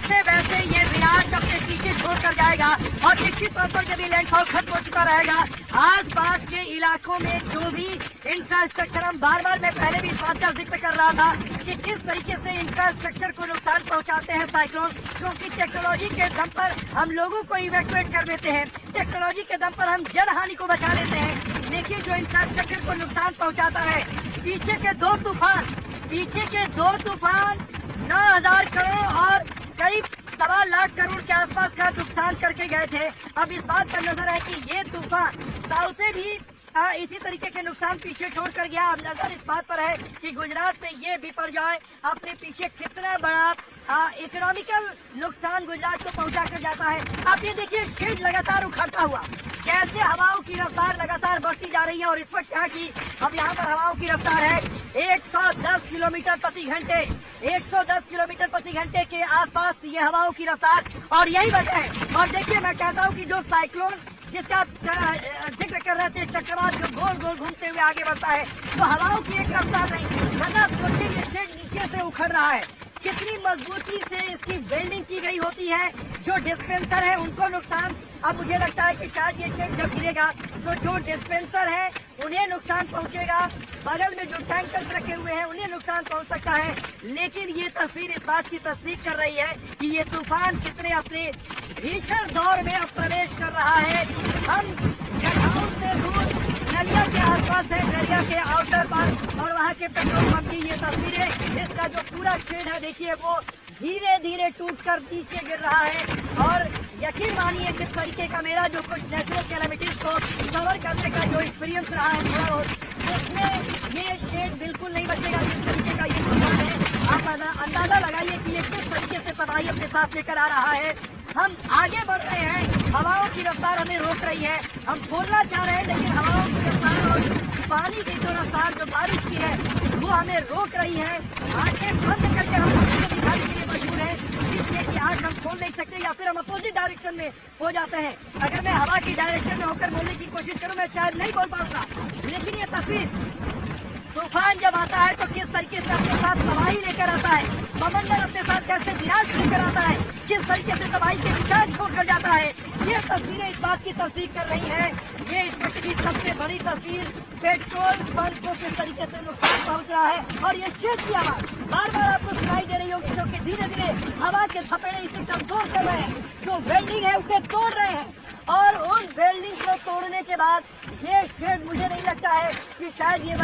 जैसे वैसे ये विनाश अपने पीछे छोड़कर जाएगा और निश्चित तौर पर जब ये लैंडफॉल खत्म हो चुका रहेगा, आस पास के इलाकों में जो भी इंफ्रास्ट्रक्चर, हम बार बार, मैं पहले भी इस बात का जिक्र कर रहा था कि किस तरीके से इंफ्रास्ट्रक्चर को नुकसान पहुंचाते हैं साइक्लोन, क्योंकि टेक्नोलॉजी के दम पर हम लोगों को इवैक्यूएट कर देते हैं, टेक्नोलॉजी के दम पर हम जनहानि को बचा लेते हैं, लेकिन जो इंफ्रास्ट्रक्चर को नुकसान पहुंचाता है, पीछे के दो तूफान 9,000 करोड़ और करीब 1.25 लाख करोड़ के आसपास का नुकसान करके गए थे। अब इस बात पर नजर है कि ये तूफान साउथे भी इसी तरीके के नुकसान पीछे छोड़कर गया। अब नजर इस बात पर है कि गुजरात में ये बिपरजॉय अपने पीछे कितना बड़ा इकोनॉमिकल नुकसान गुजरात को पहुंचा कर जाता है। आप ये देखिए, शेड लगातार उखड़ता हुआ, जैसे हवाओं की रफ्तार लगातार बढ़ती जा रही है और इस वक्त यहाँ की, अब यहाँ पर हवाओं की रफ्तार है 110 किलोमीटर प्रति घंटे, 110 किलोमीटर प्रति घंटे के आसपास ये हवाओं की रफ्तार, और यही वजह है। और देखिए, मैं कहता हूँ कि जो साइक्लोन जिसका जिक्र कर रहे थे, चक्रवात जो गोल गोल घूमते हुए आगे बढ़ता है, तो हवाओं की एक रफ्तार नहीं, वरना सोचिए ये शेड नीचे से उखड़ रहा है, कितनी मजबूती से इसकी वेल्डिंग की गई होती है। जो डिस्पेंसर है उनको नुकसान, अब मुझे लगता है कि शायद ये शेड जब गिरेगा तो जो डिस्पेंसर है उन्हें नुकसान पहुंचेगा, बगल में जो टैंकर रखे हुए हैं उन्हें नुकसान पहुंच सकता है। लेकिन ये तस्वीर इस बात की तस्दीक कर रही है कि ये तूफान कितने अपने भीषण दौर में अब प्रवेश कर रहा है। हम जगहों से दूर नलिया के आसपास है, नलिया के आउटर पर, और वहाँ के पेट्रोल पंप की ये तस्वीरें, इसका जो पूरा शेड है देखिए वो धीरे धीरे टूटकर नीचे गिर रहा है। और यकीन मानिए किस तरीके का मेरा जो कुछ नेचुरल कैलेमिटीज को कवर करने का जो एक्सपीरियंस रहा है थोड़ा बहुत, उसमें ये शेड बिल्कुल नहीं बचेगा। जिस तरीके का ये तूफान है, आप अंदाजा लगाइए कि ये किस तरीके से तबाही अपने साथ लेकर आ रहा है। हम आगे बढ़ रहे हैं, हवाओं की रफ्तार हमें रोक रही है, हम बोलना चाह रहे हैं लेकिन हवाओं की रफ्तार और पानी की जो रफ्तार जो बारिश की है वो हमें रोक रही है। आंखें बंद करके हम आपको दिखाने के लिए मजबूर हैं, इसलिए कि आंख हम खोल नहीं सकते या फिर हम अपोजिट डायरेक्शन में हो जाते हैं। अगर मैं हवा की डायरेक्शन में होकर बोलने की कोशिश करूं, मैं शायद नहीं बोल पाऊंगा। लेकिन ये तस्वीर, तूफान जब आता है तो किस तरीके से अपने साथ तबाही लेकर आता है, समंदर अपने साथ कैसे विनाश लेकर आता है, किस तरीके से तबाही के निशान छोड़कर जाता है, ये तस्वीरें इस बात की तस्दीक कर रही हैं। ये इस वक्त की सबसे बड़ी तस्वीर, पेट्रोल पंप को किस तरीके से नुकसान पहुंच रहा है। और ये शेड की आवाज बार बार आपको सुनाई दे रही होगी, क्योंकि धीरे धीरे हवा के थपेड़े इसे कमजोर कर रहे हैं, जो वेल्डिंग है उसे तोड़ रहे हैं, और उन वेल्डिंग को तोड़ने के बाद ये शेड, मुझे नहीं लगता है कि शायद ये